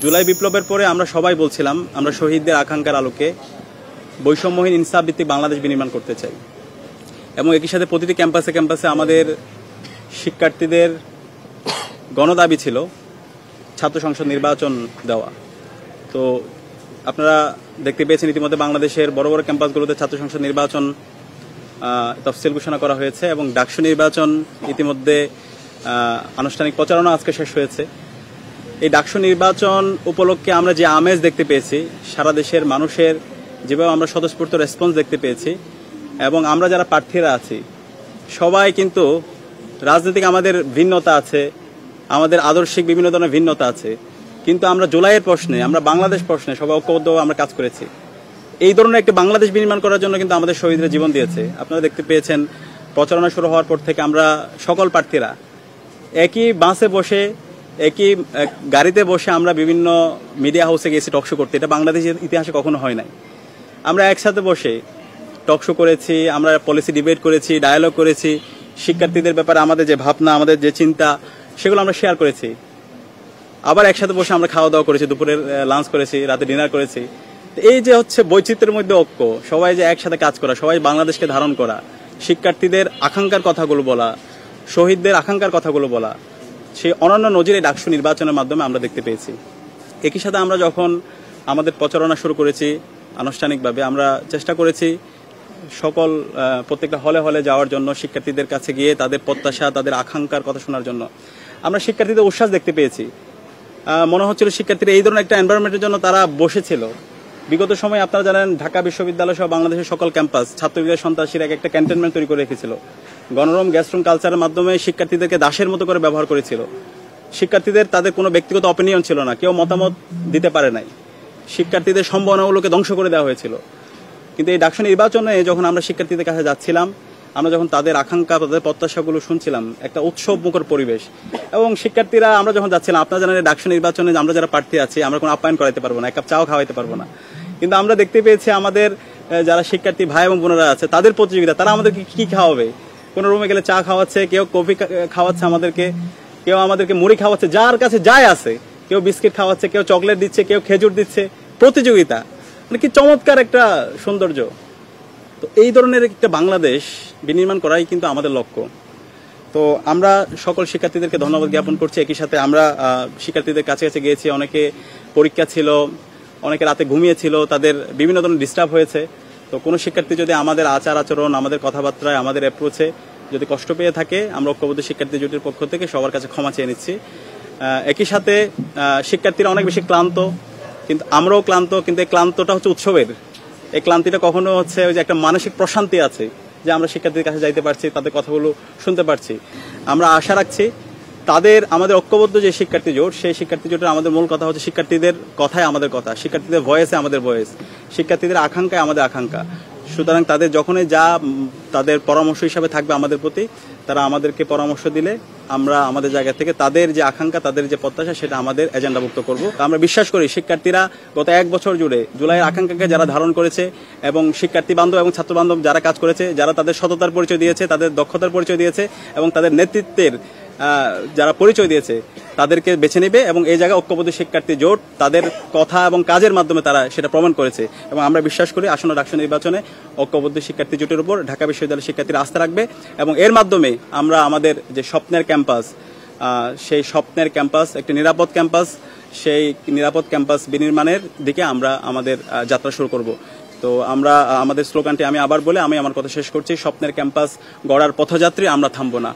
জুলাই বিপ্লবের পরে আমরা সবাই বলছিলাম আমরা শহীদদের আকাঙ্ক্ষার আলোকে বৈষম্যহীন ইনসাফ ভিত্তিক বাংলাদেশ বিনির্মাণ করতে চাই এবং একই সাথে প্রতিটি ক্যাম্পাসে ক্যাম্পাসে আমাদের শিক্ষার্থীদের গণদাবি ছিল ছাত্র সংসদ নির্বাচন দেওয়া। তো আপনারা দেখতে পেয়েছেন ইতিমধ্যে বাংলাদেশের বড় বড় ক্যাম্পাসগুলোতে ছাত্র সংসদ নির্বাচন তফসিল ঘোষণা করা হয়েছে এবং ডাকসু নির্বাচন ইতিমধ্যে আনুষ্ঠানিক প্রচারণা আজকে শেষ হয়েছে। এই ডাকসু নির্বাচন উপলক্ষে আমরা যে আমেজ দেখতে পেয়েছি, সারা দেশের মানুষের যেভাবে আমরা স্বতঃস্ফূর্ত রেসপন্স দেখতে পেয়েছি এবং আমরা যারা প্রার্থীরা আছি সবাই কিন্তু রাজনৈতিক আমাদের ভিন্নতা আছে, আমাদের আদর্শিক বিভিন্ন ধরনের ভিন্নতা আছে, কিন্তু আমরা জুলাইয়ের প্রশ্নে, আমরা বাংলাদেশ প্রশ্নে সবাই ঐক্যবদ্ধভাবে আমরা কাজ করেছি। এই ধরনের একটি বাংলাদেশ বিনির্মাণ করার জন্য কিন্তু আমাদের শহীদরা জীবন দিয়েছে। আপনারা দেখতে পেয়েছেন প্রচারণা শুরু হওয়ার পর থেকে আমরা সকল প্রার্থীরা একই বাসে বসে, একই গাড়িতে বসে আমরা বিভিন্ন মিডিয়া হাউসে গেছি টকশো করতে। এটা বাংলাদেশের ইতিহাসে কখনো হয় নাই। আমরা একসাথে বসে টকশো করেছি, আমরা পলিসি ডিবেট করেছি, ডায়ালগ করেছি, শিক্ষার্থীদের ব্যাপারে আমাদের যে ভাবনা, আমাদের যে চিন্তা, সেগুলো আমরা শেয়ার করেছি। আবার একসাথে বসে আমরা খাওয়া দাওয়া করেছি, দুপুরের লাঞ্চ করেছি, রাতে ডিনার করেছি। এই যে হচ্ছে বৈচিত্র্যের মধ্যে ঐক্য, সবাই যে একসাথে কাজ করা, সবাই বাংলাদেশকে ধারণ করা, শিক্ষার্থীদের আকাঙ্ক্ষার কথাগুলো বলা, শহীদদের আকাঙ্ক্ষার কথাগুলো বলা, সেই অনন্য নজির এই ডাকসু নির্বাচনের মাধ্যমে আমরা দেখতে পেয়েছি। একই সাথে আমরা যখন আমাদের প্রচারণা শুরু করেছি আনুষ্ঠানিকভাবে, আমরা চেষ্টা করেছি সকল প্রত্যেকটা হলে হলে যাওয়ার জন্য, শিক্ষার্থীদের কাছে গিয়ে তাদের প্রত্যাশা, তাদের আকাঙ্ক্ষার কথা শোনার জন্য। আমরা শিক্ষার্থীদের উচ্ছ্বাস দেখতে পেয়েছি। মনে হচ্ছিল শিক্ষার্থীরা এই ধরনের একটা এনভায়রনমেন্টের জন্য তারা বসেছিল। বিগত সময়ে আপনারা জানেন ঢাকা বিশ্ববিদ্যালয় সহ বাংলাদেশের সকল ক্যাম্পাস ছাত্রলীগের সন্ত্রাসীরা একটা ক্যান্টনমেন্ট তৈরি করে রেখেছিল। গণরুম, গ্যাস্টরুম কালচারের মাধ্যমে শিক্ষার্থীদেরকে দাসের মতো করে ব্যবহার করেছিল। শিক্ষার্থীদের তাদের কোনো ব্যক্তিগত অপিনিয়ন ছিল না, কেউ মতামত দিতে পারে নাই। শিক্ষার্থীদের সম্ভাবনাগুলোকে ধ্বংস করে দেওয়া হয়েছিল। কিন্তু এই ডাকসু নির্বাচনে যখন আমরা শিক্ষার্থীদের কাছে যাচ্ছিলাম, আমরা যখন তাদের আকাঙ্ক্ষা, তাদের প্রত্যাশাগুলো শুনছিলাম, একটা উৎসবমুখর পরিবেশ। এবং শিক্ষার্থীরা আমরা যখন যাচ্ছিলাম, আপনারা জানেন ডাকসু নির্বাচনে আমরা যারা প্রার্থী আছি আমরা কোনো আপ্যায়ন করাইতে পারবো না, এক কাপ চাও খাওয়াইতে পারবো না, কিন্তু আমরা দেখতে পেয়েছি আমাদের যারা শিক্ষার্থী ভাই এবং বোনেরা আছে তাদের প্রতিযোগিতা, তারা আমাদেরকে কি খাওয়াবে। কোনো রুমে গেলে চা খাওয়াচ্ছে, কেউ কফি খাওয়াচ্ছে আমাদেরকে, কেউ আমাদেরকে মুড়ি খাওয়াচ্ছে, যার কাছে যাই আছে, কেউ বিস্কিট খাওয়াচ্ছে, কেউ চকলেট দিচ্ছে, কেউ খেজুর দিচ্ছে। প্রতিযোগিতা মানে কি চমৎকার একটা সৌন্দর্য। তো এই ধরনের একটা বাংলাদেশ বিনির্মাণ করাই কিন্তু আমাদের লক্ষ্য। তো আমরা সকল শিক্ষার্থীদেরকে ধন্যবাদ জ্ঞাপন করছি। একই সাথে আমরা শিক্ষার্থীদের কাছে কাছে গিয়েছি, অনেকে পরীক্ষা ছিল, অনেকে রাতে ঘুমিয়েছিল, তাদের বিভিন্ন ধরনের ডিস্টার্ব হয়েছে। তো কোনো শিক্ষার্থী যদি আমাদের আচার আচরণ, আমাদের কথাবার্তায়, আমাদের অ্যাপ্রোচে যদি কষ্ট পেয়ে থাকে, আমরা ঐক্যবদ্ধ শিক্ষার্থী জোটের পক্ষ থেকে সবার কাছে ক্ষমা চেয়ে নিচ্ছি। একই সাথে শিক্ষার্থীরা অনেক বেশি ক্লান্ত, কিন্তু আমরাও ক্লান্ত, কিন্তু এই ক্লান্তটা হচ্ছে উৎসবের। এই ক্লান্তিটা কখনো হচ্ছে ওই যে একটা মানসিক প্রশান্তি আছে যে আমরা শিক্ষার্থীদের কাছে যাইতে পারছি, তাদের কথাগুলো শুনতে পারছি। আমরা আশা রাখছি তাদের, আমাদের ঐক্যবদ্ধ যে শিক্ষার্থী জোট, সেই শিক্ষার্থী জোটের আমাদের মূল কথা হচ্ছে শিক্ষার্থীদের কথায় আমাদের কথা, শিক্ষার্থীদের ভয়েসে আমাদের ভয়েস, শিক্ষার্থীদের আকাঙ্ক্ষায় আমাদের আকাঙ্ক্ষা। সুতরাং তাদের যখনই যা তাদের পরামর্শ হিসাবে থাকবে আমাদের প্রতি, তারা আমাদেরকে পরামর্শ দিলে আমরা আমাদের জায়গা থেকে তাদের যে আকাঙ্ক্ষা, তাদের যে প্রত্যাশা, সেটা আমাদের এজেন্ডাভুক্ত করব। আমরা বিশ্বাস করি শিক্ষার্থীরা গত 1 বছর জুড়ে জুলাইয়ের আকাঙ্ক্ষাকে যারা ধারণ করেছে এবং শিক্ষার্থী বান্ধব এবং ছাত্র বান্ধব যারা কাজ করেছে, যারা তাদের সততার পরিচয় দিয়েছে, তাদের দক্ষতার পরিচয় দিয়েছে এবং তাদের নেতৃত্বের যারা পরিচয় দিয়েছে, তাদেরকে বেছে নেবে এবং এই জায়গায় ঐক্যবদ্ধ শিক্ষার্থী জোট তাদের কথা এবং কাজের মাধ্যমে তারা সেটা প্রমাণ করেছে। এবং আমরা বিশ্বাস করি আসন্ন ডাকসু নির্বাচনে ঐক্যবদ্ধ শিক্ষার্থী জোটের উপর ঢাকা বিশ্ববিদ্যালয়ের শিক্ষার্থীরা আস্থা রাখবে এবং এর মাধ্যমে আমরা আমাদের যে স্বপ্নের ক্যাম্পাস, সেই স্বপ্নের ক্যাম্পাস, একটি নিরাপদ ক্যাম্পাস, সেই নিরাপদ ক্যাম্পাস বিনির্মাণের দিকে আমরা আমাদের যাত্রা শুরু করব। তো আমরা আমাদের স্লোগানটি আমি আবার বলে আমি আমার কথা শেষ করছি, স্বপ্নের ক্যাম্পাস গড়ার পথযাত্রী, আমরা থামবো না।